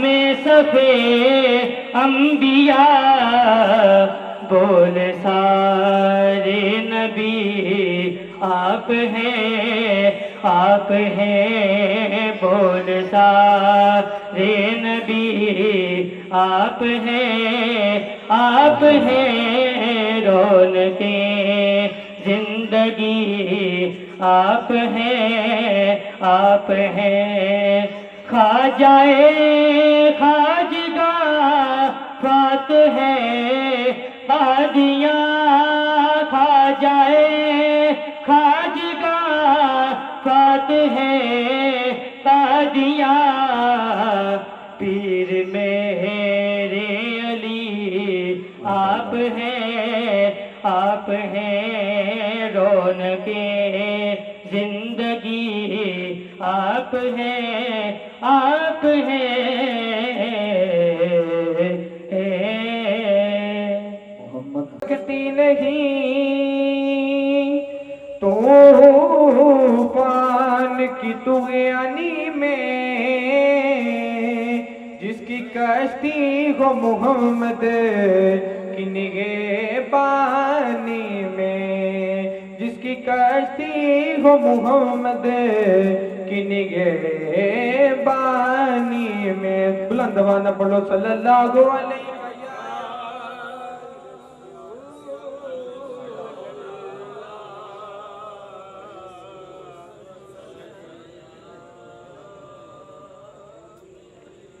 میں صفے انبیاء بول سارے نبی آپ ہیں، آپ ہیں بول سارے نبی آپ ہیں، آپ ہیں رونقیں زندگی آپ ہیں، آپ ہیں خواجائے خواجگاہ فاتح ہے قادیاں خواجائے خواجگاہ فاتح ہے قادیاں پیر میرے علی آپ ہیں، آپ ہیں رونقیں زندگی آپ ہیں، آپ ہیں محمد کتی نہیں طوفان کی طغیانی میں جس کی کشتی ہو محمد کی نگہبانی میں، جس کی کشتی ہو محمد کی نگہبانی میں، بلند زبان پڑھو صلی اللہ علیہ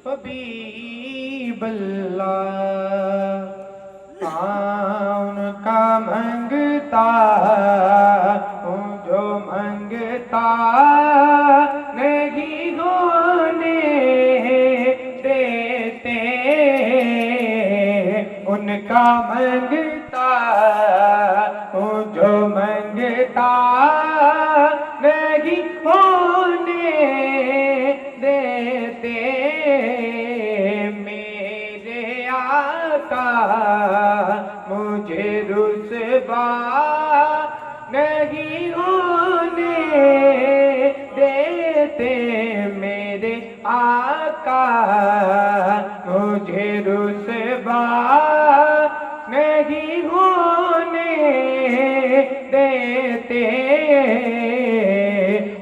حبیب اللہ کون کا منگتا ہوں جو منگتا نہیں ہونے دیتے، ان کا منگتا ہوں جو منگتا نہیں ہونے دیتے، میرے آقا مجھے رسوا نہیں ہونے دیتے، میرے آقا مجھے رسوا نہیں ہونے دیتے،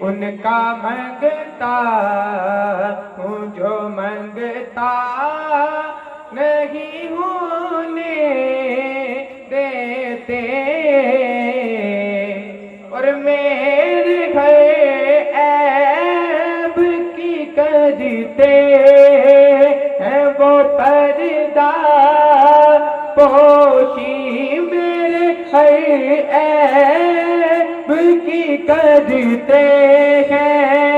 ان کا منگتا ہوں جو منگتا نہیں ہونے دیتے، اور میرے گھر عیب کی کرتے ہیں وہ پردہ پوشی، میرے گھر عیب کی کرتے ہیں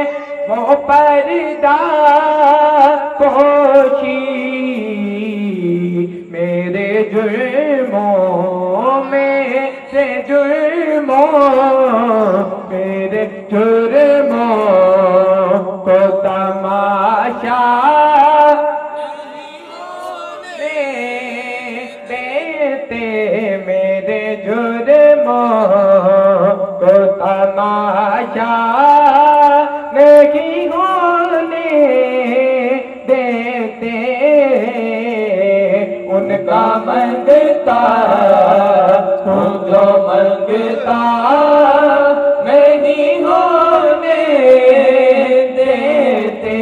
وہ پردہ پوشی، میرے جرموں میں سے جرموں، میرے جرموں کو تماشا دیتے، میرے جرموں کو تماشا نہیں ہونے دیتے، ان کا منگتا ہوں جو منگتا نہیں ہونے دیتے،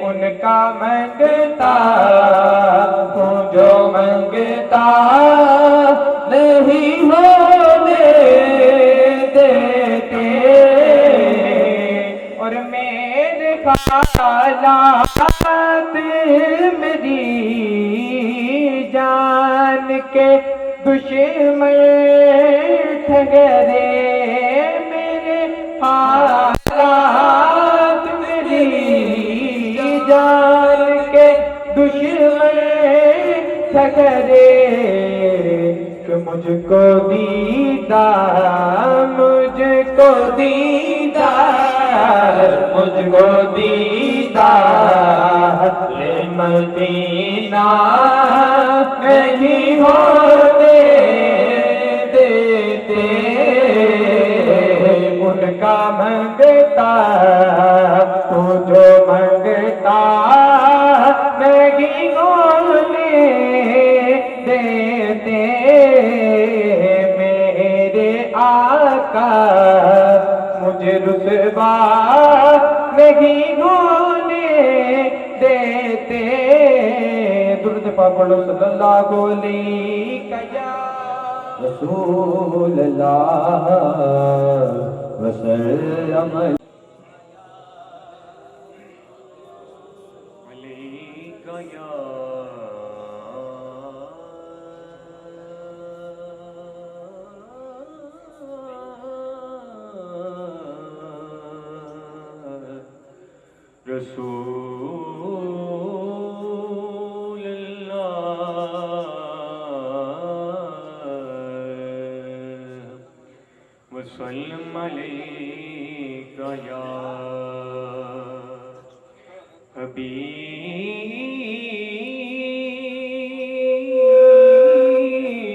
ان کا منگتا ہوں جو منگتا نہیں ہونے دیتے، اور میرے حالات میری جان کے دشمن ٹھہرے، میرے حالات میری جان کے دشمن ٹھہرے، کہ مجھ کو دیدار، مجھ کو دیدار، مجھ کو دیدار مدینہ نہیں ہونے دیتے، ان کا منگتا ہوں جو منگتا منگتا نہیں ہونے دیتے میرے آقا مجھے رسوا نہیں ہونے دیتے درود پاک پڑھو صلی اللہ علیہ رسول اللہ وسلم رسول اللہ وسلم علیک یا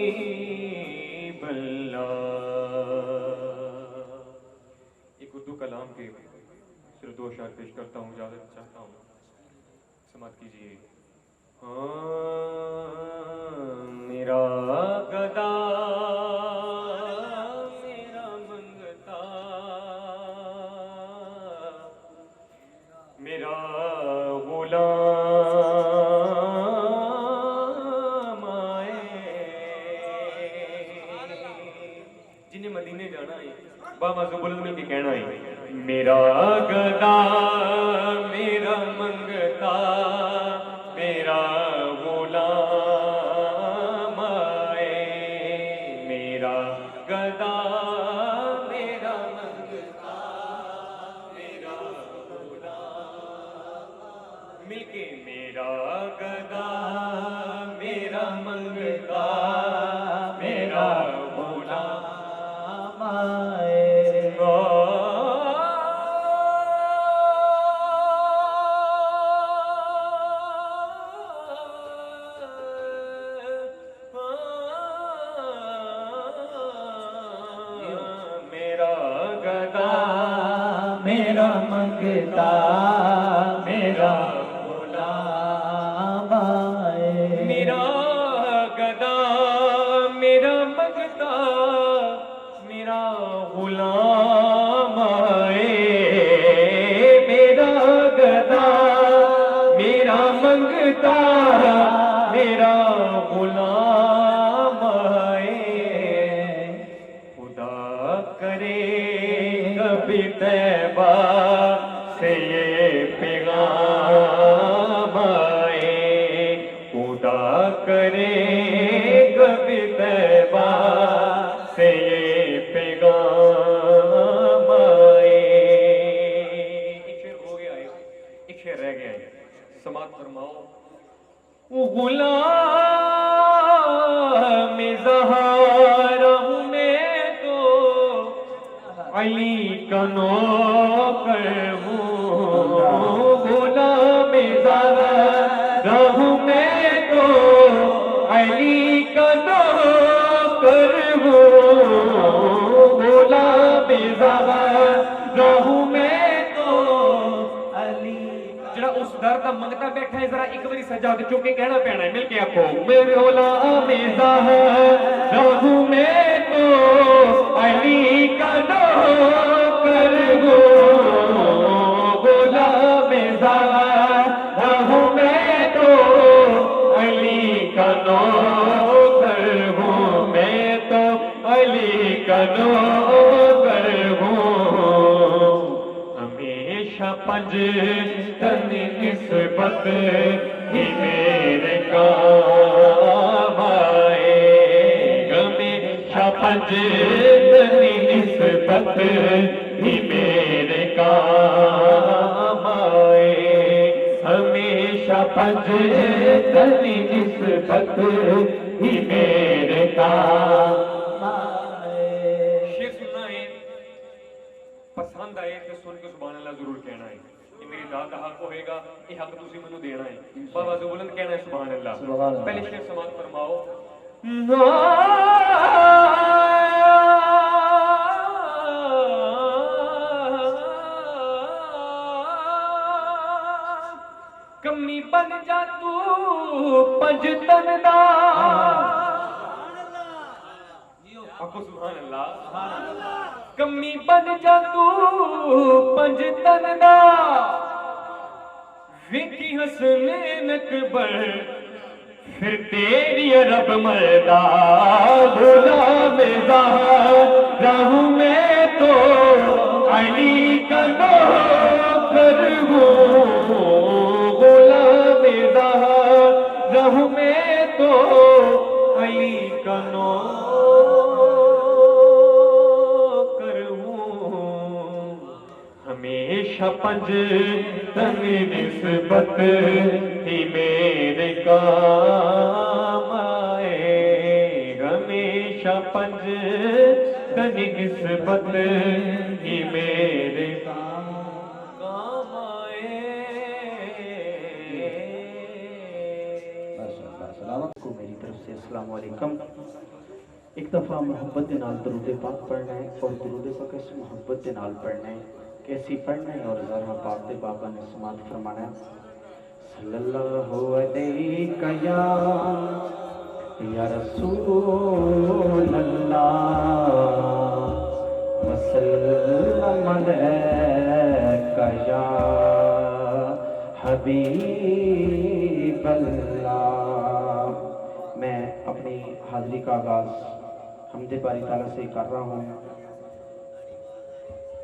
حبیب اللہ. ایک اردو کلام کے صرف دو اشعار پیش کرتا ہوں، اجازت چاہتا ہوں، سماعت کیجیے. میرا گدا میرا منگتا میرا غلام آئے. جنہیں مدینے جانا ہے بابا زبلد میں بھی کہنا ہے میرا گدا میرا منگتا میرا غلام آئے. میرا گدا میرا منگتا میرا غلام مل کے میرا گدا میرا منگتا میرا غلام آئے. میرا منگتا میرا غلام آئے. میرا گدا میرا منگتا میرا غلام آئے. میرا گدا میرا منگتا میرا غلام آئے. خدا کرے کبھی طیبہ سے یہ پیغام آئے. خدا کرے کبھی طیبہ سے یہ پیغام آئے. ایک شعر ہو گیا ہے، ایک شعر رہ گیا ہے، سماعت فرماؤ. غلام زہرا ہوں میں تو علی کا نوکر ہوں. غلام زہرا ہوں میں تو علی کا نوکر ہوں. غلام زہرا ہوں میں تو علی. جڑا اس در دا منگتا بیٹھا ہے ذرا ایک باری سجا کے چوکے کہنا پینا ہے، مل کے آکھو میرے غلام زہرا ہوں میں تو علی کا نوکر ہوں. غلام زہرا ہوں میں تو علی کا نوکر ہوں. میں تو علی کا نوکر ہوں. ہمیشہ پنج تن نسبت ہی میرے کام آئے. ہمیشہ پنج تن نسبت ہی میرے کام آئے. ہمیشہ پنج تن نسبت ہی میرے کام آئے. شعر سننا ہے، پسند آئے تو سن کے سبحان اللہ ضرور کہنا ہے. یہ میری ذات کا حق ہوئے گا، یہ حق تسی منو دینا ہے. بابا زبلند کہنا ہے سبحان اللہ. پہلے شعر سماعت فرماؤ. کمی بن جا تو پنج تن دا سبحان اللہ کمی بن جا تو پنج تن دا وکی حسنین اکبر پھر تیری رب مردہ غلام راہ میں تو علی کا نوکر ہوں غلام راہ میں تو علی کا نوکر ہوں ہمیشہ پنج تن نسبت ہی میرے کام آئے ہمیشہ پنج تن نسبت ہی میرے کام آئے السلام کو میری طرف سے السلام علیکم ایک دفعہ محبت دے نال درود پاک پڑھنا ہے اور درود پاک اس محبت دے نال پڑھنا ہے کیسی پڑھنا ہے اور ذرا پاک دے بابا نے سماعت فرمانا ہے صلی اللہ علیہ یا رسول اللہ وسلم علیک یا حبیب اللہ میں اپنی حاضری کا آغاز حمد باری تعالیٰ سے کر رہا ہوں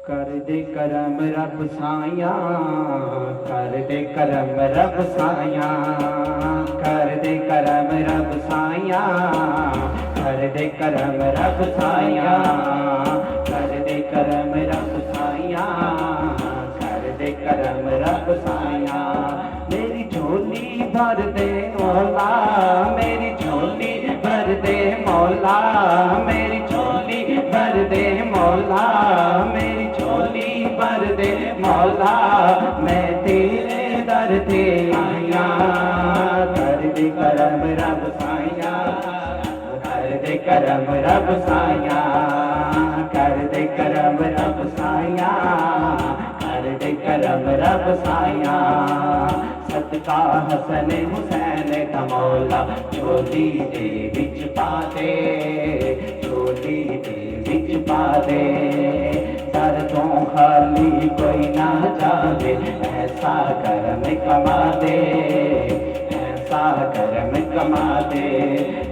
کر دے کرم رب سایاں کر دے کرم رب سایاں کر دے کرم رب سایاں کر دے کرم رب سایاں کر دے کرم رب سایاں کر دے کرم رب سایاں میری جھولی بھر دے مولا میری جھولی بھر دے مولا میری جھولی بھر دے مولا میری جھولی بھر دے مولا میں تیرے در تے آیا کر دے کرم رب سایاں کر دے کرم رب سایاں کر دے کرم رب سایاں کر دے کرم رب سایاں صدقہ حسن حسین دا مولا چولی دے وچ پا دے چولی دے وچ پا دے در تو خالی کوئی نہ جاوے ایسا کرم کما دے ایسا کرم کما دے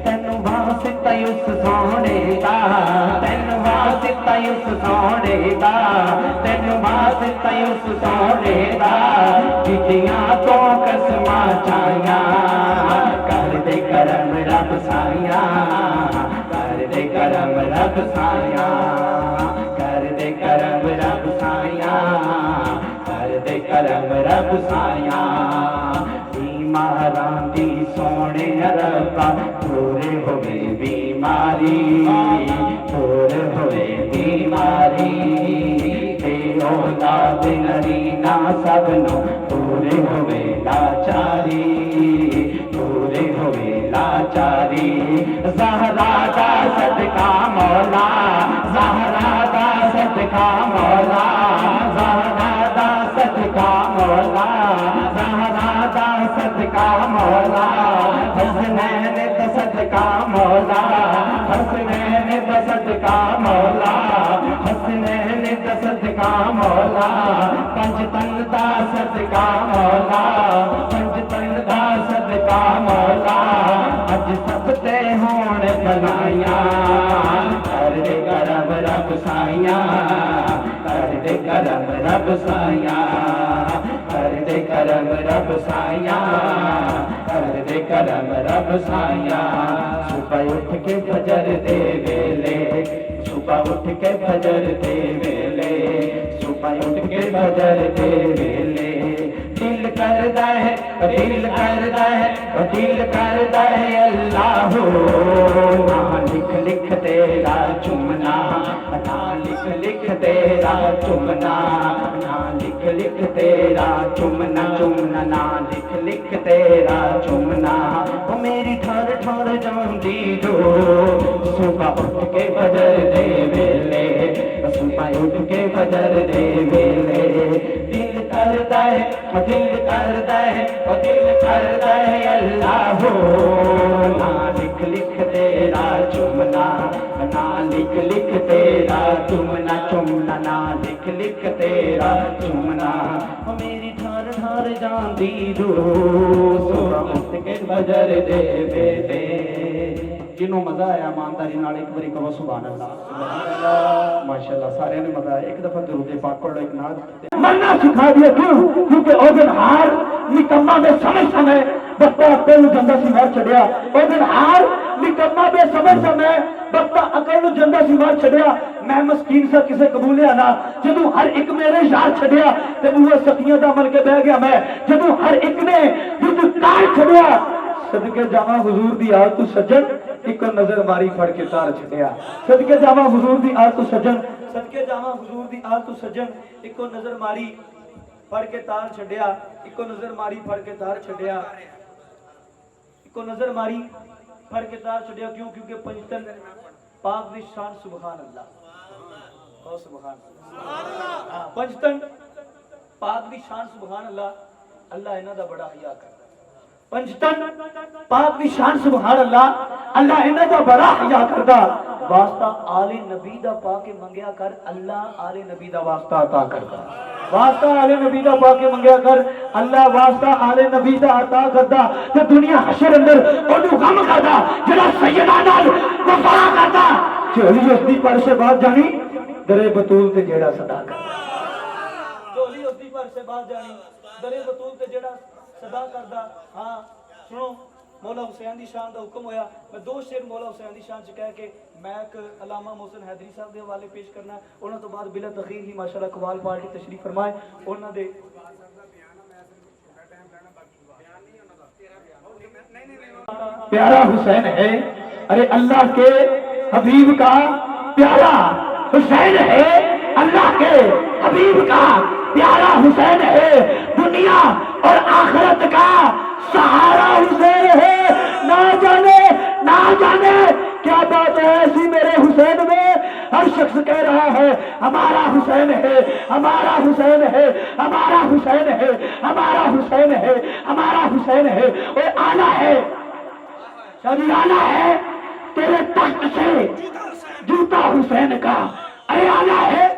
تینوں واسطہ اس سونے دا تینوں واسطہ اس سونے دا تینوں واسطہ اس سونے دا جتیاں تو قسماں چاہیاں کر دے کرم رب سایاں کر دے کرم رب سایاں کر دے کرم رب سایاں کر دے کرم رب سایاں بیماراں دی سونے ربا دور ہوئے بیماری دور ہوئے بیماری بے اولاد نرینا سب نو دور ہوئے لاچاری دور ہوئے لاچاری زہرا دا صدقہ مولا زہرا دا صدقہ مولا زہرا دا صدقہ مولا زہرا دا صدقہ مولا حسنین دا صدقہ مولا حسنین دا صدقہ مولا حسنین دا صدقہ مولا پنج تن دا صدقہ مولا پنج تن دا صدقہ مولا اج سب تے ہون بلائیاں کر دے کرم رب سایاں کر دے کرم رب سایاں کر دے کرم رب سایاں کر دے کرم رب سایاں صبح اٹھ کے فجر دے ویلے صبح اٹھ کے فجر دے ویلے صبح اٹھ کے فجر دے ویلے دل کردا ہے دل کردا ہے دل کردا ہے اللہ نام لکھ لکھ تیرا چومنا نام لکھ لکھ تیرا چومنا نام لکھ لکھ تیرا چومنا چومنا نام لکھ لکھ تیرا چومنا او میری ٹھار ٹھار جاندی جو صبح اٹھ کے فجر دے ویلے صبح اٹھ کے فجر دے ویلے دل کرتا ہے وہ دل کرتا ہے وہ دل کرتا ہے اللہ ہو نا لکھ لکھ تیرا چومنا نا لکھ لکھ تیرا چومنا چومنا نا لکھ لکھ تیرا چومنا میری ٹھار ٹھار جاندی روح صبح اٹھ کے بجر دے بیٹے جنوں مزہ آیا ایمانداری نال ایک باری کہو سبحان اللہ ماشاءاللہ سارے نے مزہ آیا ایک دفعہ درود پاک پڑھ لو ایک نعت مرنا سکھا دیا کیوں کیونکہ او دن ہار نکما میں سمجھ سمے بچہ اکل نو جندا سی مار چھڑیا او دن ہار نکما میں سمجھ سمے بچہ اکل نو جندا سی مار چھڑیا میں مسکین سا کسے قبولیا نہ جدوں ہر ایک میرے یار چھڑیا تے وہ سکیاں دا مل کے بہ گیا میں جدوں ہر ایک نے دودھ کار چھڑیا صدقے جاواں حضور دی آل تو سجن ایک نظر ماری پھڑ کے تار چھڑیا صدقے جاواں حضور دی آل تو سجن صدقے جاواں حضور دی آل تو سجن ایک نظر ماری پھڑ کے تار چھڑیا ایک نظر ماری پھڑ کے تار چھڑیا ایک نظر ماری پھڑ کے تار چھڑیا کیوں کیونکہ پنجتن پاک دی شان سبحان اللہ او سبحان اللہ پنجتن پاک دی شان سبحان اللہ اللہ انہاں دا بڑا حیا کردا پنجتن پاک دی شان سبحان اللہ اللہ انہاں دا بڑا حیا کردا واسطہ آل نبی دا پا کے منگیا کر اللہ آل نبی دا واسطہ عطا کردا واسطہ آل نبی دا پا کے منگیا کر اللہ واسطہ آل نبی دا عطا کردا تے دنیا حشر اندر اونوں غم کردا جڑا سیداں نال وفا کردا چولی اس دی پر سے بات جانی درے بطول تے جیڑا صدا کردا چولی اس دی پر سے بات جانی درے بطول تے جیڑا صدا کردا ہاں سنو مولا حسین دی شان دا حکم ہویا میں دو شعر مولا حسین دی شان چ کہہ کے میں ایک علامہ محسن حیدری صاحب دے حوالے پیش کرنا انہاں تو بعد بلا تخیر ہی ماشاءاللہ قوال پارٹی تشریف فرمائے انہاں دے پیارا حسین ہے ارے اللہ کے حبیب کا پیارا حسین ہے اللہ کے حبیب کا پیارا حسین ہے دنیا اور آخرت کا سہارا حسین ہے نہ جانے کیا بات ہے ایسی میرے حسین میں ہر شخص کہہ رہا ہے ہمارا حسین ہے ہمارا حسین ہے ہمارا حسین ہے ہمارا حسین ہے ہمارا حسین ہے اور آنا ہے شادی آنا ہے تیرے تخت سے جوتا حسین کا ارے آنا ہے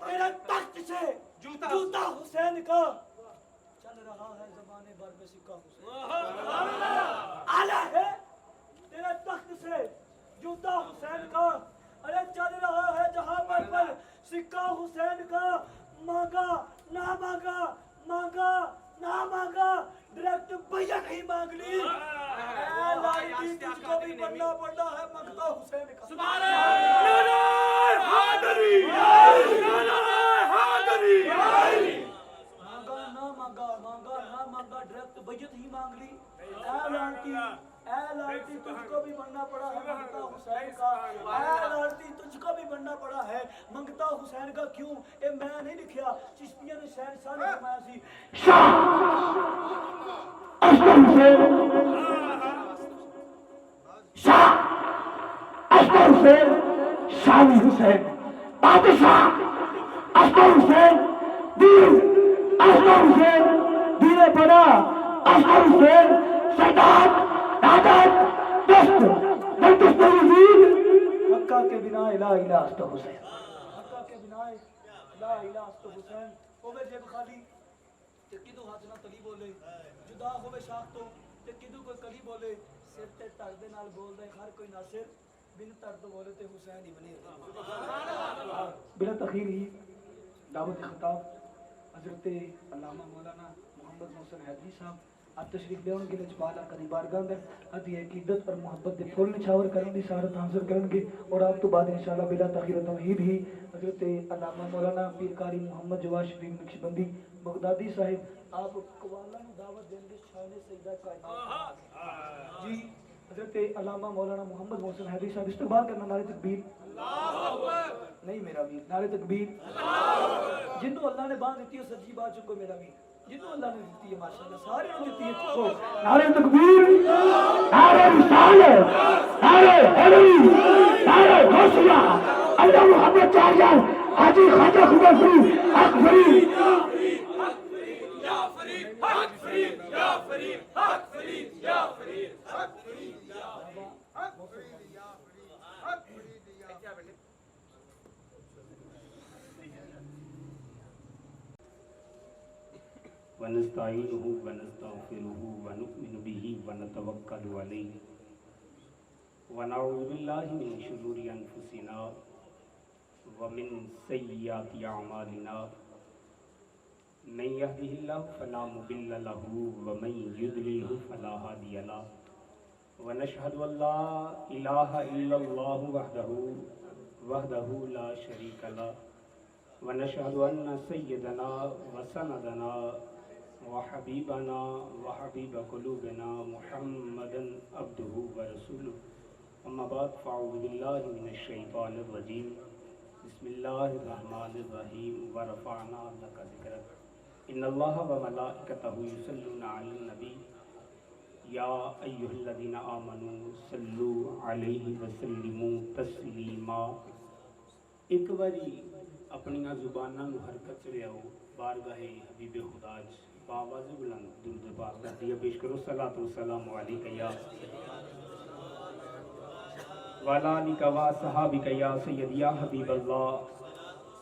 تیرے تخت سے جوتا حسین کا چل رہا ہے زمانے بھر میں سکہ حسین آنا ہے تیرے تخت سے جوتا حسین کا ارے چل رہا ہے جہاں پر سکہ حسین کا مانگا نہ مانگا مانگا نہ مانگا ڈائریکٹ بھیا نہیں مانگ لی اے لائٹی تجھ کو بھی بننا پڑتا ہے مانگتا حسین کا سبحان اللہ حاضری حاضری مانگا نہ مانگا مانگا نہ مانگا ڈائریکٹ بیعت ہی مانگ لی اے لائٹی تجھ کو بھی بننا پڑا ہے مانگتا حسین کا اے لائٹی تجھ کو بھی بننا پڑا ہے مانگتا حسین کا کیوں اے میں نہیں لکھیا چشتیہ نے شہر شاہ نے فرمایا سی شاہ اشکر حسین شاہ اشکر حسین شاہی حسین بادشاہ اشکر حسین دیر اشکر حسین دیر بنا اشکر حسین سیدات دادت دست دست وزیر حقہ کے بنا الہ الہ است حسین حقہ کے بنا الہ الہ است حسین ہوے جیب خالی تے کدو ہاتھ نہ تلی بولے جدا ہوے شاخ تو تے کدو کوئی کلی بولے سر تے تر دے نال بول دے ہر کوئی ناصر بن تر تو بولے تے حسین ہی بنے بلا تخیر ہی دعوت خطاب حضرت علامہ مولانا محمد محسن حیدری صاحب آپ تشریف لے ان کے لجپال آقا بارگاہ اندر ادھی عقیدت اور محبت دے پھول نچھاور کرن دی سعادت حاصل کرن گے اور آپ تو بعد انشاءاللہ بلا تاخیر و تمہید ہی حضرت علامہ مولانا پیر قاری محمد جواد شریف نقشبندی بغدادی صاحب آپ قوالا نو دعوت دیں گے شان سیدہ کائنات جی حضرت علامہ مولانا محمد محسن حیدری صاحب استقبال کرنا نعرہ تکبیر نہیں میرا میر نعرہ تکبیر جن کو اللہ نے باندھ دیتی ہے سچی بات چکو میرا میر جنہوں اللہ نے دیتی ہے ماشاءاللہ سارے نے دیتی ہے چکو نعرہ تکبیر نعرہ رسالت نعرہ حیدری نعرہ غوثیہ اللہ محمد چاہیے حاجی خواجہ خدا فری حق فری ونستعينه ونستغفره ونؤمن به ونتوكل عليه ونعوذ بالله من شرور أنفسنا ومن سيئات أعمالنا من يهده الله فلا مضل له ومن يضلله فلا هادي له ونشهد أن لا إله إلا الله وحده لا شريك له ونشهد أن سيدنا وسندنا وحبيبنا وحبيب قلوبنا محمدا عبده ورسوله أما بعد فأعوذ بالله من الشيطان الرجيم بسم الله الرحمن الرحيم ورفعنا لك ذكرك إن الله وملائكته يصلون على النبي يا أيها الذين آمنوا صلوا عليه وسلموا تسليما ایک باری اپنی زبانوں نو حرکت چ لیاؤ بارگاہ حبیب خدا چ باواز بلند درود پاک کا دیا پیش کرو صلاۃ و سلام علیک یا وعلی آلک و صحابک یا سیدی یا حبیب اللہ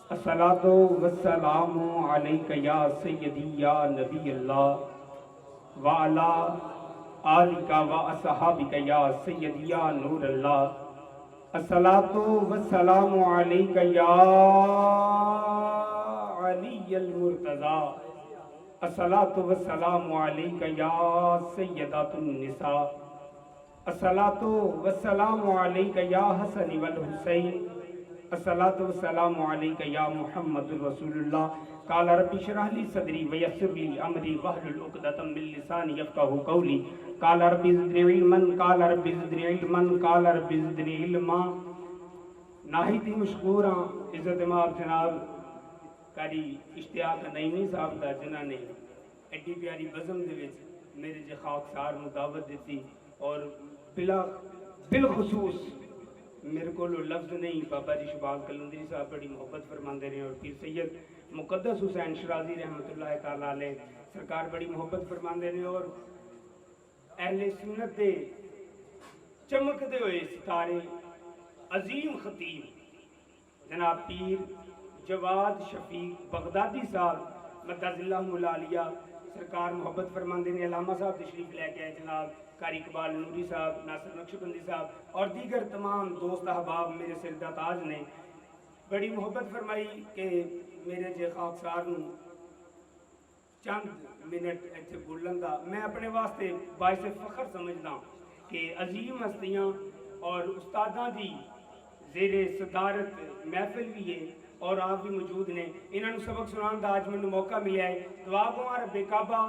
الصلاۃ والسلام علیک یا سیدی یا نبی اللہ وعلی آلک و اصحابک یا سیدی یا نور اللہ الصلاۃ والسلام علیک یا علی المرتضی الصلاۃ والسلام علیک یا سیدۃ النساء الصلاۃ والسلام علیک یا حسن والحسین الصلاۃ والسلام علیک یا محمد رسول اللہ قال رب اشرح لي صدری ويسر لي امری واحلل عقدۃ من لسانی یفقهوا قولی قال رب زدنی علما قال رب زدنی علما قال رب زدنی علما ناہیدی مشکوراں عزت مآب جناب قاری اشتیاق نعیمی صاحب دا جنہاں نے ایڈی پیاری بزم دے وچ میرے جے خاکسار نو دعوت دیتی اور بالخصوص میرے کو لفظ نہیں بابا جی شبال کلندری صاحب بڑی محبت فرماندے رہے اور پھر سید مقدس حسین شرازی رحمۃ اللہ تعالی علیہ سرکار بڑی محبت فرماندے رہے اور اہل سنت دے چمکدے ہوئے ستارے عظیم خطیب جناب پیر جواد شفیق بغدادی صاحب مدد اللہ العالیہ سرکار محبت فرماندے نے علامہ صاحب تشریف لے کے آئے جناب قاری اقبال نوری صاحب ناصر نقشبندی صاحب اور دیگر تمام دوست احباب میرے سردہ تاج نے بڑی محبت فرمائی کہ میرے جے خاکسار نو چند منٹ ایتھے بولن دا میں اپنے واسطے باعث فخر سمجھدا کہ عظیم ہستیاں اور استاداں دی زیر صدارت محفل بھی ہے اور آپ بھی موجود نے انہاں نو سبق سنان دا اج مینوں موقع ملیا ہے دعا گواں رب کعبہ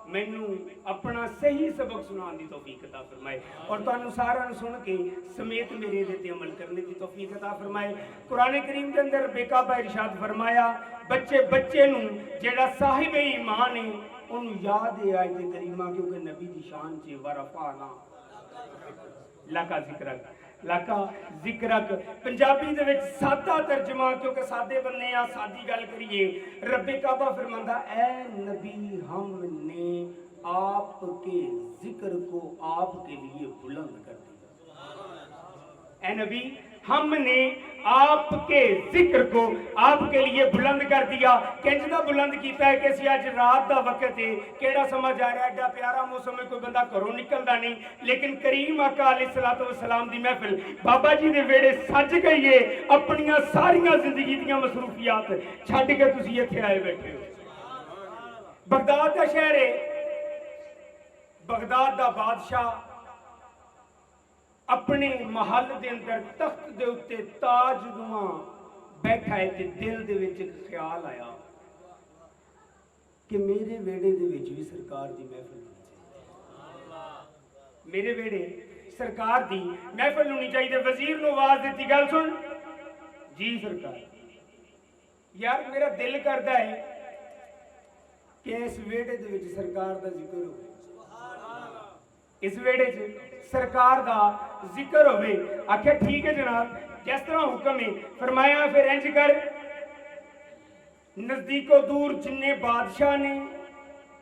مینوں اپنا صحیح سبق سنان دی توفیق عطا فرمائے اور تانوں سارا نو سن کے سمیت میرے دے تے عمل کرنے دی توفیق عطا فرمائے قرآن کریم دے اندر رب کعبہ ارشاد فرمایا بچے نو جیڑا صاحب ایمان ہے انہوں یاد ہے آیت کریمہ کیونکہ نبی دی شان چے ورفعنا لکا ذکرک پنجابی دے وچ سادہ ترجمہ کیونکہ سادے بننے آ سادی گل کریے رب کعبہ فرماندا اے نبی ہم نے آپ کے ذکر کو آپ کے لیے بلند کر دیا اے نبی ہم نے آپ کے ذکر کو آپ کے لیے بلند کر دیا کنجدہ بلند کیتا ہے کہ آج رات دا وقت ہے کیڑا سمجھ آ رہا ہے ایڈا پیارا موسم میں کوئی بندہ گھروں نکلدا نہیں لیکن کریم آقا علیہ الصلوۃ والسلام دی محفل بابا جی دے ویڑے سج گئی ہے اپنیاں ساریاں زندگی دیاں مصروفیات چھڈ کے تسی ایتھے آئے بیٹھے ہو بغداد دا شہر ہے بغداد دا بادشاہ اپنے محل دے اندر تخت دے اتے تاج نما بیٹھا ہے تے دل دے وچ ایک خیال آیا کہ میرے ویڑے دے وچ بھی سرکار دی محفل ہونی چاہیے میرے ویڑے سرکار دی محفل ہونی چاہیے وزیر نو آواز دیتی گل سن جی سرکار یار میرا دل کردا ہے کہ اس ویڑے دے وچ سرکار دا ذکر ہو اس ویڑے چ سرکار دا ذکر ہوئے آکھے ٹھیک ہے جناب جس طرح حکم ہے فرمایا پھر انج کر نزدیک و دور جننے بادشاہ نے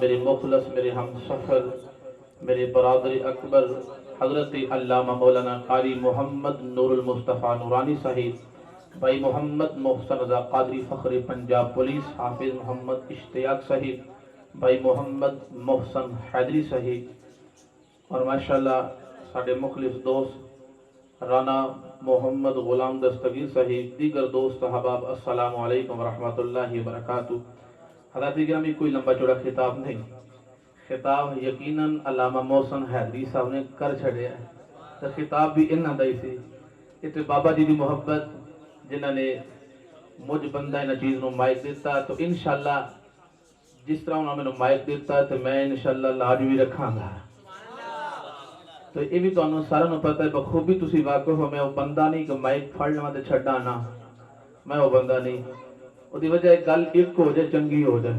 میرے مخلص میرے ہم سفر میرے برادر اکبر حضرت علامہ مولانا قاری محمد نور المصطفیٰ نورانی صاحب، بھائی محمد محسن رضا قادری فخر پنجاب پولیس، حافظ محمد اشتیاق صاحب، بھائی محمد محسن حیدری صاحب، اور ماشاءاللہ ساڑھے مخلص دوست رانا محمد غلام دستگیر صاحب، دیگر دوست احباب، السلام علیکم ورحمۃ اللہ وبرکاتہ۔ حضرات گرامی، کوئی لمبا چوڑا خطاب نہیں، خطاب یقیناً علامہ محسن حیدری صاحب نے کر چھڑیا ہے، تو خطاب بھی انہاں دا ہی سی۔ اتنے بابا جی دی محبت جنہاں نے مجھ بندہ انہاں چیز نو مائک دیتا، تو انشاءاللہ جس طرح انہوں نے مائک دیتا تو میں انشاءاللہ لاج بھی رکھاں گا۔ تو یہ بھی تو انہوں سارا نو پتہ ہے، بخوبی تسی واقف ہو، میں وہ بندہ نہیں کہ مائک پھڑ لما تے چھڑا نا، میں وہ بندہ نہیں۔ وہ دی وجہ ہے گل ایک ہو جائے چنگی ہو جائے،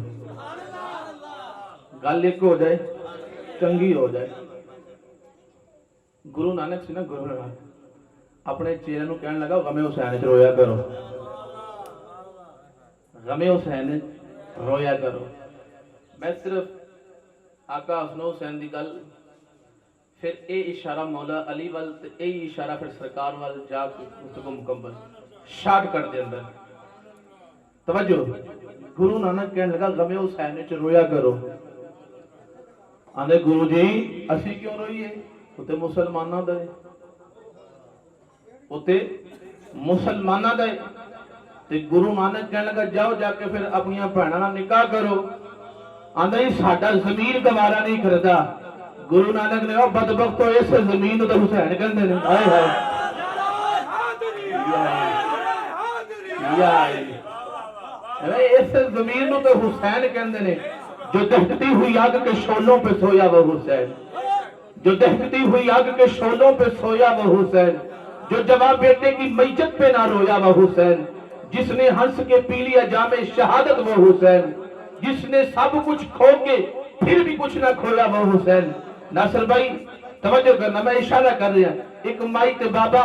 گل ایک ہو جائے چنگی ہو جائے۔ گرو نانک سی نا، گرو نانک اپنے چہرے نو کہنے لگا غم حسین وچ رویا کرو، غم حسین وچ رویا کرو۔ میں صرف آقا حسن حسین دی گل، پھر اے اشارہ مولا علی وال تے اے اشارہ پھر سرکار وال جا کے اس کو مکمل شارٹ کٹ دے اندر توجہ۔ گرو نانک کہنے لگا غم حسین وچ رویا کرو، آندے گرو جی اسی کیوں روئیے، اتے مسلمانہ دے، اتے مسلمانہ دے۔ تے گرو نانک کہنے لگا جاؤ جا کے پھر اپنی بھیناں نال نکاح کرو، آندے ساڈا ضمیر گوارا نہیں کردا۔ گرو نانک نے کہا بدبختو اس زمین تو حسین کہندے نے، ہائے ہائے اس زمین تو حسین کہندے نے۔ جو دہکتی ہوئی آگ کے شعلوں پہ سویا وہ حسین، جو دہکتی ہوئی آگ کے شعلوں پہ سویا وہ حسین، جو جوان بیٹے کی میت پہ نہ رویا وہ حسین، جس نے ہنس کے پی لیا جام شہادت وہ حسین، جس نے سب کچھ کھو کے پھر بھی کچھ نہ کھویا وہ حسین۔ ناصر بھائی توجہ کرنا، میں اشارہ کر رہا ہوں۔ ایک مائی تے بابا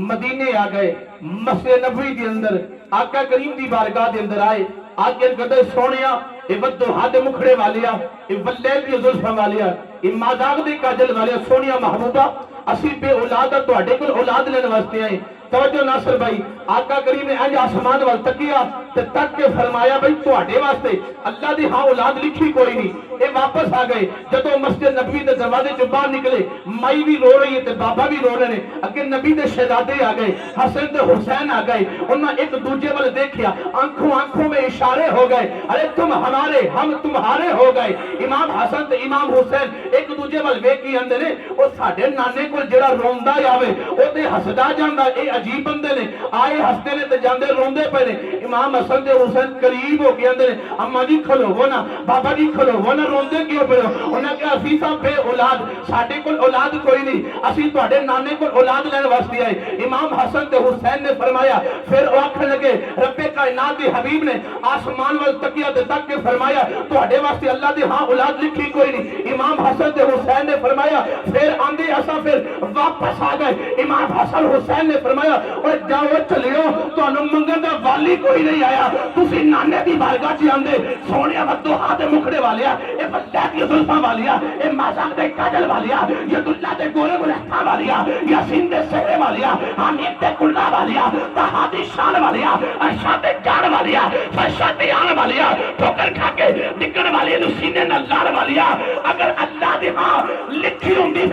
مدینے آ گئے، مسجد نبوی دے اندر آقا کریم دی بارگاہ دے اندر آئے، آگے کہتے سونیا اے ودو ہاتھ مکھڑے والیا، اے ولیل دی زلفاں والیا، اے ماداغ دے کاجل والیا، سونیا محبوبہ اسی بے اولاد تواڈے کول اولاد لینے واسطے آئے۔ توجہ ناصر بھائی، آقا کریم نے انج آسمان وال تکیا تے تک کے فرمایا بھائی تواڈے واسطے اللہ دی ہاں اولاد لکھی کوئی نہیں۔ اے واپس آ گئے، جدوں مسجد نبوی دے دروازے چ باہر نکلے، مائی بھی رو رہی ہے تے بابا بھی رو رہے ہیں، اگے نبی دے شہزادے آ گئے، حسن تے حسین آ گئے، انہاں ایک دوجے ول دیکھیا، آنکھوں آنکھوں میں اشارے ہو گئے، ارے تم ہمارے ہم تمہارے ہو گئے۔ امام حسن تے امام حسین ایک دوجے ول ویکھ کے آندے نے او ساڈے نانے کول جڑا روندا آوے او تے ہسدا جاندا، اے عجیب بندے نے، آئے ہستے نے تے جاندے روندے پے نے۔ امام حسن تے حسین قریب ہو کے آندے نے اما جی کھلوو نا، بابا جی کھلوو نا، روندے کیوں پے ہو؟ انہاں کہا اسی صاحب بے اولاد، ساڈے کول اولاد کوئی نہیں، اسی تواڈے نانے کول اولاد لین واسطے آئے۔ امام حسن تے حسین نے فرمایا، پھر او آکھن لگے رب کائنات دے حبیب نے آسمان وال تکیا تے تک کے فرمایا تواڈے واسطے اللہ دی ہاں اولاد لکھی کوئی نہیں۔ امام حسن تے حسین نے فرمایا پھر آندے اساں پھر واپس آ گئے۔ امام حسن حسین نے فرمایا اور جاؤ چلیو، تانوں منگن دا والی کوئی نہیں آیا، تسی نانے دی بارگاہ چ آندے سونیا ودو ہاتھ مکھڑے والیا، اے بچہ کی زلفاں والیا، اے مازاق دے کاجل والیا، ید اللہ دے گورے گورے ہتھاں والیا، یاسین دے سہرے والیا، حمید دے کلا والیا، طہا دی شان والیا، ارشاد دے جان والیا، فرشاد دے آن والیا، ٹھوکر کھا کے نکل والے نو سینے نال لار والیا، اگر اللہ دی ہاں لکھی ہوندی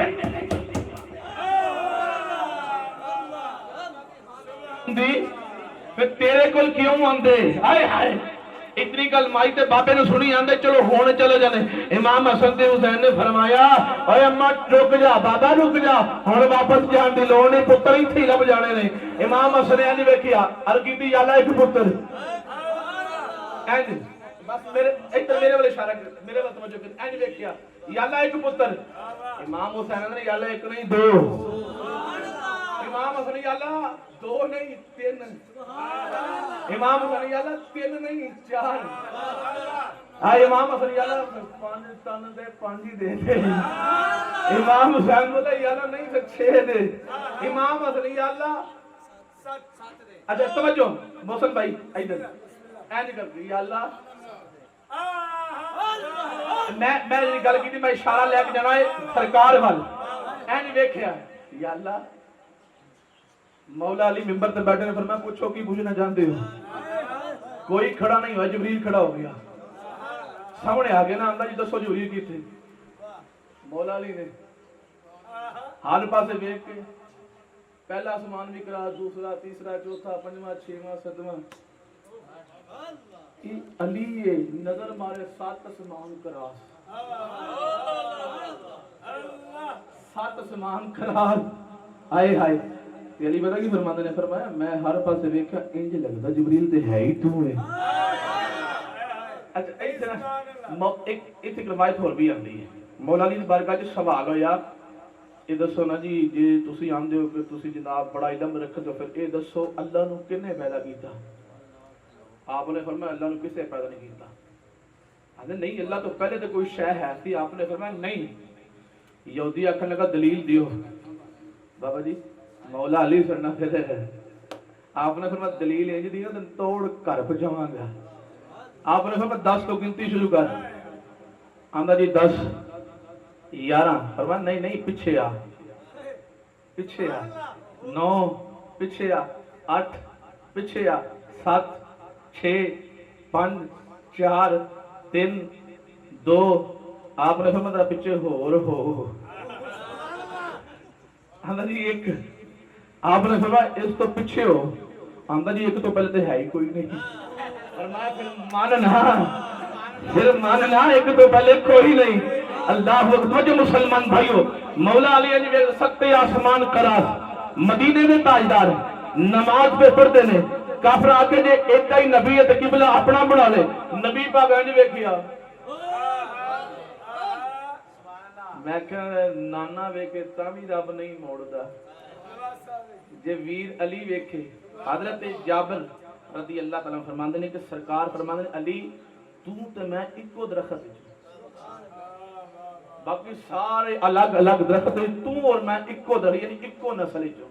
پھر تیرے کول کیوں آندے؟ آئے ہائے اتنی گل مائی تے بابے نے سنی آندے چلو ہونے چلے جانے۔ امام حسن تے حسین نے فرمایا اے اما رک جا، بابا رک جا، ہن واپس جان دی لوڑ نہیں، پتر ہی تھی لب جانے نے۔ امام حسن نے نہیں ویکھیا ارگی دی یالا ایک پتر اینج بس میرے ادھر میرے والے اشارہ کر، میرے ول توجہ کر، اینج ویکھیا یالا ایک پتر۔ امام حسین نے یالا ایک نہیں دو، امام حسن یالا دو نہیں تین، امام حسن یالا تین نہیں چار، امام حسن یالا پانچ تن دے پانچ ہی دے دے، امام حسین بولا یالا نہیں تو چھ دے، امام حسن یالا اچھا توجہ محسن بھائی ادھر اینج کر دی یالا میں جی گل کی میں اشارہ لے کے جانا ہے سرکار وال این ویکھیا یا اللہ مولا علی ممبر تے بیٹھے نے فرمایا پوچھو کی پوچھنا جانتے ہو کوئی کھڑا نہیں ہوا جبریل کھڑا ہو گیا سامنے آ گیا نا اللہ جی دسو جبریل کی تھے مولا علی نے ہر پاسے دیکھ کے پہلا آسمان بھی کرا دوسرا تیسرا چوتھا پنجواں چھواں ستواں علی نظر مارے 7 آسمان کراس 7 آسمان کراس آئے ہائے علی پتہ کی فرماندے نے فرمایا میں ہر پاسے ویکھیا انج لگدا جبریل تے ہے ہی تو ہے اچھا ایک روایت اور بھی آندی ہے مولا علی دی بارگاہ وچ سوال ہویا یہ دسو نا جی جی تسی آندے ہو کہ تسی جناب بڑا علم رکھتے ہو پھر یہ دسو اللہ نو کنے پیدا کیتا آپ نے فرمایا اللہ نو کسے پیدا نہیں کیتا آندے نہیں اللہ تو پہلے تو کوئی شے ہے تھی آپ نے فرمایا نہیں یہودی آکھن لگا دلیل دیو بابا جی مولا علی سرنا پھر آپ نے فرمایا دلیل انج دی نا توڑ گھر پہنچاواں گا آپ نے فرمایا 10 تو گنتی شروع کر آندا جی 10 11 فرمایا نہیں نہیں پیچھے آ 9 پیچھے آ 8 پیچھے آ 7 6 5 4 3 2 آپ نے فرمایا پیچھے ہو آندا جی 1 آپ نے فرمایا اس تو پیچھے ہو آندا جی 1 تو پہلے تو ہے ہی کوئی نہیں فرمایا پھر ماننا 1 تو پہلے کوئی نہیں اللہ اکبر جو مسلمان بھائیو مولا علی نے سکتے آسمان کراس مدینے میں تاجدار نماز پہ پڑھتے نے کافر آکے جے ایک ہی نبی ہے تے قبلہ اپنا بنا لے نبی پاک انج ویکھیا میں کہ نانا ویکھے تا بھی رب نہیں موڑدا جے ویر علی ویکھے حضرت جابر رضی اللہ تعالیٰ فرماندے نے کہ سرکار فرماندے نے علی تو تے میں اکو درخت وچ باقی سارے الگ الگ درخت ہیں تو اور میں اکو در یعنی اکو نسل جو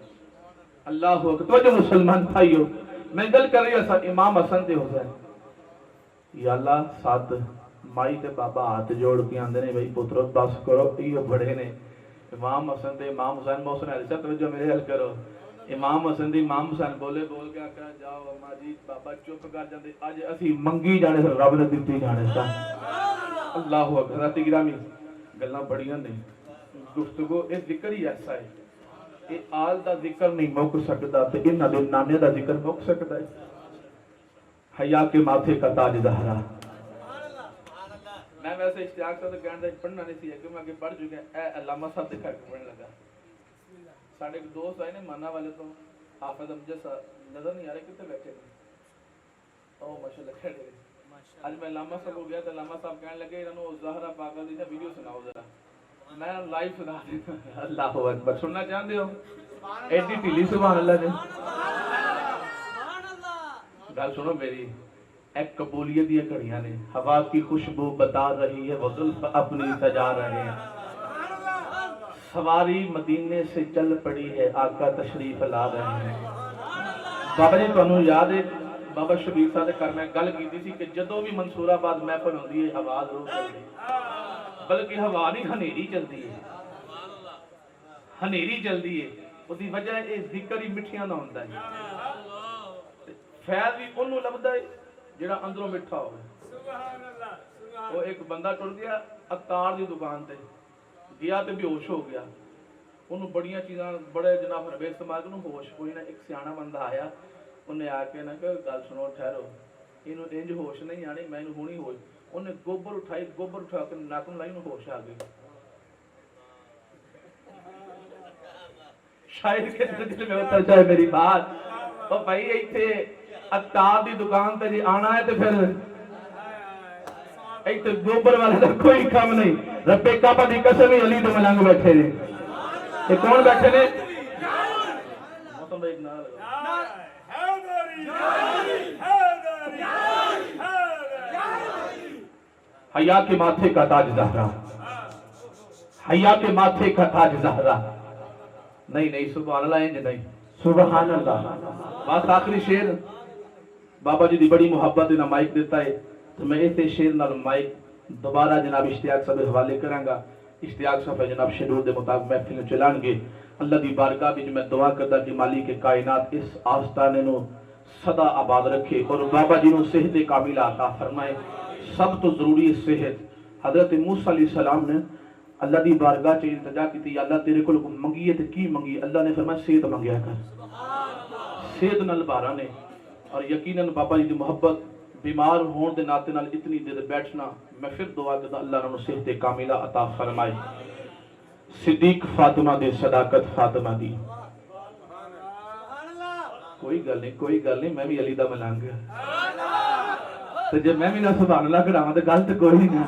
اللہ اکبر توجہ مسلمان بھائیو میں گل کر رہی ہوں امام حسن تے حسین یا اللہ ساتھ مائی تے بابا ہاتھ جوڑ کے آندے نے بھائی پترو بس کرو یہ بڑے نے امام حسن تے امام حسین محسن علی صاحب توجہ میرے حل کرو امام حسن دی امام حسین بولے بول کے آکھا جاؤ اما جی بابا چپ کر جاندے اج اسی منگی جانے سے رب نے دتی جانے سا اللہ اکبر ذات گرامی گلاں بڑیاں نے گفتگو اے ذکر ہی ایسا ہے اے آل دا ذکر نہیں مک سکدا تے انہاں دے نانے دا ذکر مک سکدا ہے حیا کے ماتھے کا تاج زہرا میں ویسے اشتیاق سے کہن دا پڑھنا نہیں سی کہ میں آگے پڑھ چکا اے علامہ صاحب دکھا کے پڑھنے لگا ساڈے ایک دوست آئے نے مانا والے تو حافظ امجد صاحب نظر نہیں آ رہے کتے بیٹھے او ماشاءاللہ کھڑے آج میں علامہ صاحب ہو گیا تو علامہ صاحب کہنے لگے انہوں زہرہ پاکہ دی سے ویڈیو سناؤ ذرا میں لائیو سنا دیتا اللہ اکبر سننا چاہتے ہو ایڈی ٹیلی سبحان اللہ نے گل سنو میری ایک قبولیت یہ کڑیاں نے ہوا کی خوشبو بتا رہی ہے وہ زلف اپنی سجا رہے ہیں سواری مدینے سے چل پڑی ہے آقا تشریف لا رہے ہیں بابا جی تانوں یاد ہے بابا شبیر صاحب دے گھر میں گل کیتی سی کہ جدوں بھی منصور آباد محفل ہوندی ہے ہوا ضرور چلدی بلکہ ہوا نہیں ہنیری چلدی ہے ہنیری چلدی ہے اس دی وجہ ہے ذکر ہی مٹھیاں دا ہوندا ہے فیض بھی اونوں لبدا ہے جڑا اندروں مٹھا ہوے سبحان اللہ وہ ایک بندہ ٹر گیا عطار دی دکان تے گیا تے بے ہوش ہو گیا انہوں بڑیاں چیزاں بڑے جناب ربے استعمال انہوں ہوش کوئی نہ ایک سیاںا بندہ آیا انہیں آ کے نہ کہ گل سنو ٹھہرو انہوں انج ہوش نہیں آنی میں انہوں ہونی ہوش انہیں گوبر اٹھا کے ناکن لائی انہوں ہوش آ گئی شاید کے دل میں ہوتا جائے میری بات تو بھائی ایتھے عطار دی دکان تے جی آنا ہے تے پھر ایتھے گوبر والا دا کوئی کام نہیں رب کعبہ دی قسم علی دے ملنگ بیٹھے نے یہ کون بیٹھے نے موسم بھائی نہ حیا کے ماتھے کا تاج زہرا حیا کے ماتھے کا تاج زہرا نہیں سبحان اللہ انج نہیں سبحان اللہ بات آخری شعر بابا جی دی بڑی محبت نے مائک دیتا ہے تو میں اس شیر نال مائک دوبارہ جناب اشتیاق صاحب حوالے کرانگا. اشتیاق صاحب جناب شیڈول دے مطابق محفل چلان گے. اللہ دی بارگاہ وچ میں دعا کردا کہ مالک کائنات اس آستانے نو سدا آباد رکھے اور بابا جی نو صحت کاملہ عطا فرمائے. سب تو ضروری ہے صحت. حضرت موسیٰ علیہ السلام نے اللہ دی بارگاہ چ التجا کی اللہ تیرے کول منگیے تے کی منگی. اللہ نے فرمایا صحت منگیا کر. صحت نال بارا نے اور یقیناً بابا جی دی محبت بیمار ہون دے ناطے نال اتنی دیر بیٹھنا میں پھر دعا کرتا اللہ نے صحت کاملہ عطا فرمائے. صدیق فاطمہ دے صداقت فاطمہ دی. کوئی گل نہیں میں بھی علی دا ملانگ تو جب میں بھی نہ سبحان اللہ کراواں تے گل تے کوئی نہیں.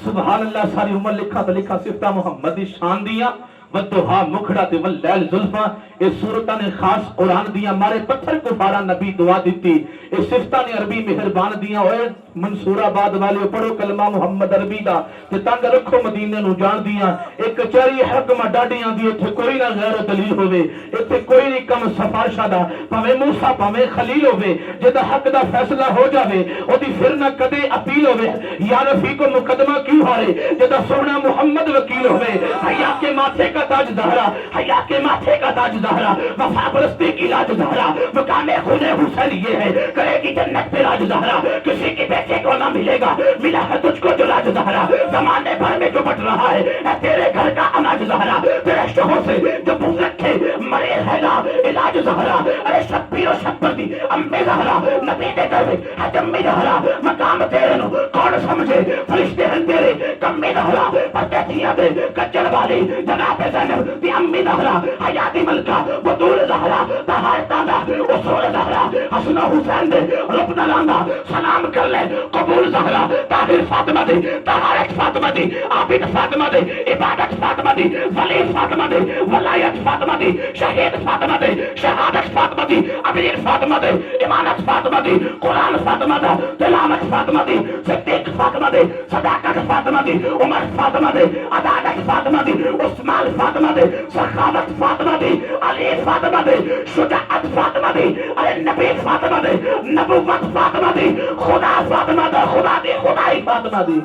سبحان اللہ ساری عمر لکھا تے لکھا صفتہ محمد دی شان دیاں ودوہا مکھڑا تے واللیل زلفاں. اس صورتہ نے خاص قرآن دیاں مارے پتھر کو پارا نبی دعا دیتی. اس صفتہ نے عربی مہربان دیاں ہوئے منصور آباد والے پڑھو کلمہ محمد عربی دا تے تنگ رکھو مدینے نو جان دیاں. ایک کچہری حکم ڈاڈیاں دی اتھے کوئی نہ غیر دلیل ہوئے. اتھے کوئی نہیں کم سفارشہ دا پاویں موسیٰ پاویں خلیل ہوئے. جدا حق دا فیصلہ ہو جاوے او دی پھر نہ کدے اپیل ہوئے. یا رفیق مقدمہ کیوں ہارے جدا سونا محمد وکیل ہوئے. حیا کے ماتھے کا تاج زہرا حیا کے ماتھے کا تاج زہرا وفا پرستی کی لاج زہرا مقام خود حسین یہ ہے کرے گی جنت پہ راج زہرا. کسی کے بیٹے کو نہ ملے گا ملا ہے تجھ کو جو لاج زہرا. زمانے بھر میں جو بٹ رہا ہے اے تیرے گھر کا اناج زہرا. تیرے شوہوں سے جو بھوک رکھے مرے ہے نا علاج زہرا. ارے شبیر و شبر دی امی زہرا نبی دے گھر حجمی زہرا. مقام تیرے نو کون سمجھے فرشتے ہیں تیرے کمی زہرا. پتیتیاں دے کچل والی جناب زینب دی امی زہرا. حیاتی ملکہ بدول زہرا تہار تاندہ اصول زہرا. حسن حسین دے رب نلانگا سلام کر لے قبول زہرا. طاہر فاطمہ دی طہارت فاطمہ دی عابد فاطمہ دی عبادت فاطمہ دی ولی فاطمہ دی ولایت فاطمہ دی شہید فاطمہ دی شہادت فاطمہ دی امیر فاطمہ دی امانت فاطمہ دی قرآن فاطمہ دا تلاوت فاطمہ دی صدیق فاطمہ دی صداقت فاطمہ دی عمر فاطمہ دی عدالت فاطمہ دی عثمان فاطمہ دی سخاوت فاطمہ دی علی فاطمہ دی شجاعت فاطمہ دی ارے نبی فاطمہ دی نبوت فاطمہ دی خدا فاطمہ دا خدا دی خدائی فاطمہ دی.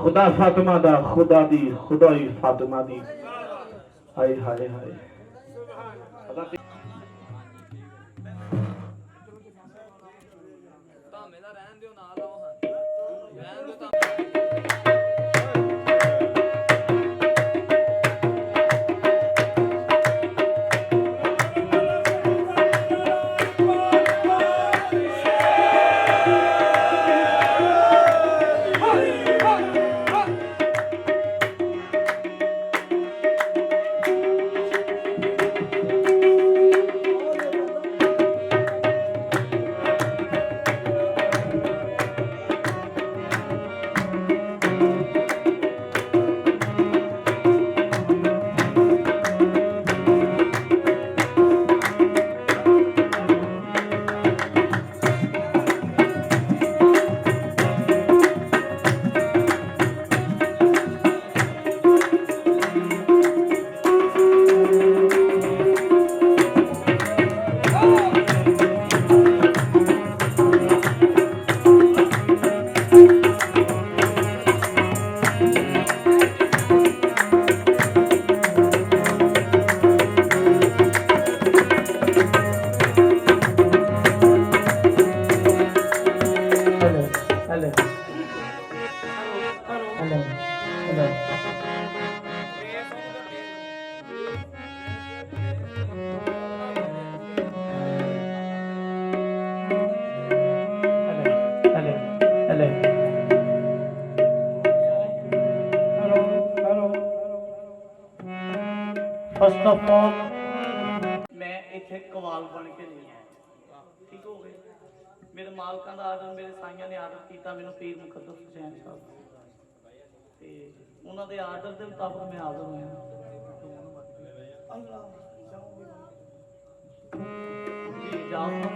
خدا فاطمہ دا خدا دی خدائی فاطمہ دی. ہائے ہائے ہائے فرسٹ آف آل میں اتنے قوال بن کے نہیں آیا. ٹھیک ہو گئے. میرے مالکاں دا آرڈر میرے سائیاں نے آرڈر کیتا مینوں پیر مقدس حسین صاحب تے انہاں دے آرڈر دے مطابق میں حاضر ہویا. جی اجازت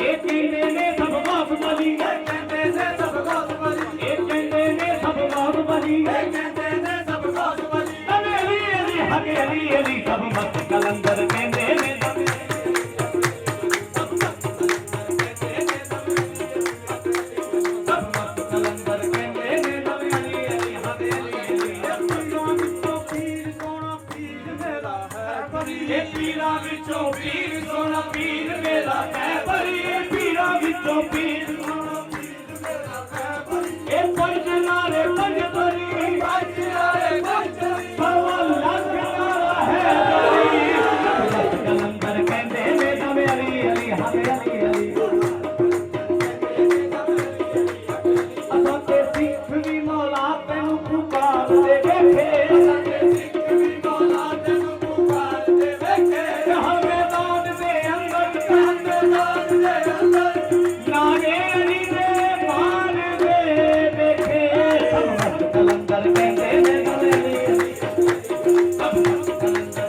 ਇਹ ਕਹਿੰਦੇ ਨੇ ਸਭ ਬਾਹੂਬਲੀ, ਇਹ ਕਹਿੰਦੇ ਨੇ ਸਭ ਬਾਹੂਬਲੀ, ਇਹ ਕਹਿੰਦੇ ਨੇ ਸਭ ਬਾਹੂਬਲੀ, ਇਹ ਕਹਿੰਦੇ ਨੇ ਸਭ ਬਾਹੂਬਲੀ। ਅਲੀ ਅਲੀ ਹਕੇ ਅਲੀ ਅਲੀ ਸਭ ਮਸਤ ਕਲੰਦਰ ਕਹਿੰਦੇ ਨੇ ਸਭ ਮਸਤ ਕਲੰਦਰ ਕਹਿੰਦੇ ਨੇ ਸਭ ਅਲੀ ਅਲੀ ਹਕੇ ਅਲੀ ਅਲੀ। ਪੀਰਾਂ ਵਿੱਚੋਂ ਪੀਰ ਸੋਹਣਾ ਪੀਰ ਮੇਰਾ ਹੈ ਬਰੀ, ਇਹ ਪੀਰਾਂ ਵਿੱਚੋਂ ਪੀਰ ਸੋਹਣਾ ਪੀਰ ਮੇਰਾ ਹੈ ਬਰੀ, ਇਹ ਪੀਰਾਂ ਵਿੱਚੋਂ ਪੀਰ ਸੋਹਣਾ ਪੀਰ ਮੇਰਾ ਹੈ ਬਰੀ। ਇਹ ਪੰਜ ਨਾਰੇ ਪੰਜ ਬਰੀ, ਪੰਜ ਨਾਰੇ ਪੰਜ ਬਰੀ, ਭਵਾ ਲੱਗ ਨਾਰਾ ਹੈ ਬਰੀ। ਮਸਤ ਕਲੰਦਰ ਕਹਿੰਦੇ ਨੇ ਸਭ ਅਲੀ ਅਲੀ ਹਕੇ ਅਲੀ ਅਲੀ। ਅਸਾਂ ਤੇ ਸਿੱਖ ਵੀ ਮੌਲਾ ਤੈਨੂੰ ਪੁਕਾਰਦੇ ਵੇਖੇ, ਅਸਾਂ ਤੇ ਸਿੱਖ ਵੀ ਮੌਲਾ ਤੈਨੂੰ ਪੁਕਾਰਦੇ ਵੇਖੇ। ਜਹਾਂ ਮੈਦਾਨ ਦੇ ਅੰਦਰ, ਜਹਾਂ ਮੈਦਾਨ ਦੇ ਅੰਦਰ ਨਾਰੇ ਅਲੀ ਦੇ ਮਾਰਦੇ ਵੇਖੇ। ਸਭ ਮਸਤ ਕਲੰਦਰ ਕਹਿੰਦੇ ਨੇ ਸਭ ਅਲੀ ਅਲੀ, ਸਭ ਮਸਤ ਕਲੰਦਰ।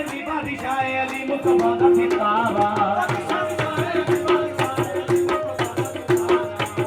ਅਲੀ ਬਾਦਸ਼ਾਹ ਅਲੀ ਮੁਸਤਫਾ ਦਾ ਸਿਤਾਰਾ,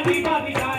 ਅਲੀ ਬਾਦਸ਼ਾਹ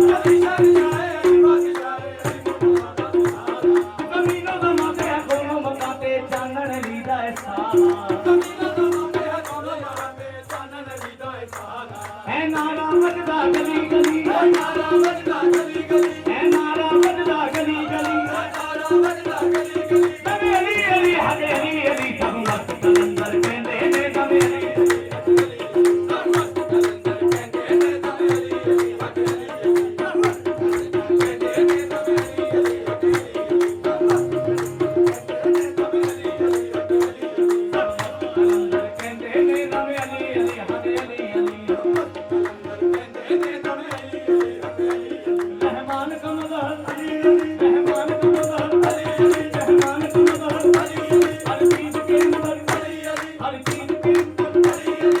ਦਾ ਸਿਤਾਰਾ। ਜ਼ਮੀਨੋਂ ਜ਼ਮਾਤੇ ਦੋਨੋਂ ਮੱਕਾਂ ਤੇ ਚਾਨਣ ਅਲੀ ਦਾ ਹੈ ਸਾਰਾ, ਜ਼ਮੀਨੋਂ ਜ਼ਮਾਤੇ ਦੋਨੋਂ ਮੱਕਾਂ ਤੇ ਚਾਨਣ ਅਲੀ ਦਾ ਹੈ ਸਾਰਾ। ਹੈ ਨਾਰਾ ਵੱਜਦਾ ਗਲੀ ਗਲੀ, ਹੈ ਨਾਰਾ ਵੱਜਦਾ ਗਲੀ ਗਲੀ, ਹੈ ਨਾਰਾ ਵੱਜਦਾ ਗਲੀ ਗਲੀ, ਹੈ ਨਾਰਾ ਵੱਜਦਾ ਗਲੀ ਗਲੀ। ਸਭ ਅਲੀ ਅਲੀ ਹਕੇ ਅਲੀ ਅਲੀ ਸਭ ਮਸਤ ਕਲੰਦਰ ਕਹਿੰਦੇ ਨੇ ਸਭ ਅਲੀ ਅਲੀ, ਸਭ ਮਸਤ ਕਲੰਦਰ ਕਹਿੰਦੇ ਨੇ ਸਭ ਅਲੀ ਅਲੀ ਹਕੇ ਅਲੀ ਅਲੀ, ਸਭ ਮਸਤ ਕਲੰਦਰ ਕਹਿੰਦੇ ਨੇ ਸਭ ਅਲੀ ਅਲੀ ਹਕੇ ਅਲੀ ਅਲੀ, ਸਭ ਮਸਤ ਕਲੰਦਰ ਕਹਿੰਦੇ ਨੇ ਸਭ ਅਲੀ ਅਲੀ ਹਕੇ ਅਲੀ ਅਲੀ, ਸਭ ਮਸਤ ਕਲੰਦਰ ਕਹਿੰਦੇ ਨੇ ਸਭ ਅਲੀ ਅਲੀ ਹਕੇ ਅਲੀ ਅਲੀ, ਸਭ ਮਸਤ ਕਲੰਦਰ ਕਹਿੰਦੇ ਨੇ ਸਭ ਅਲੀ ਅਲੀ ਹਕੇ ਅਲੀ ਅਲੀ। ਮਹਿਮਾਨ ਕਮਦਰ ਅਲੀ ਅਲੀ, ਮਹਿਮਾਨ ਕਮਦਰ ਅਲੀ ਅਲੀ, ਮਹਿਮਾਨ ਕਮਦਰ ਅਲੀ ਅਲੀ, ਹਰ ਚੀਜ਼ ਕੇ ਅੰਦਰ ਅਲੀ ਅਲੀ, ਹਰ ਚੀਜ਼ ਕੇ ਅੰਦਰ ਅਲੀ ਅਲੀ।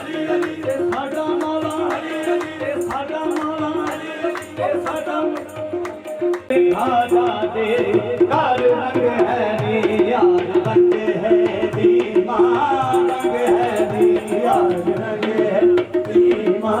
ਸਾਡਾ ਮੌਲਾ ਇਹ ਸਾਡਾ ਮੌਲਾ ਇਹ ਸਾਡਾ ਖਾਜਾ ਦੇ ਘਰ ਰੰਗ ਹੈ ਨੀ ਯਾਰ ਰੰਗ ਹੈ ਦੀ ਮਾਂ ਰੰਗ ਹੈ ਦੀ ਯਾਰ ਰੰਗ ਹੈ ਦੀ ਮਾਂ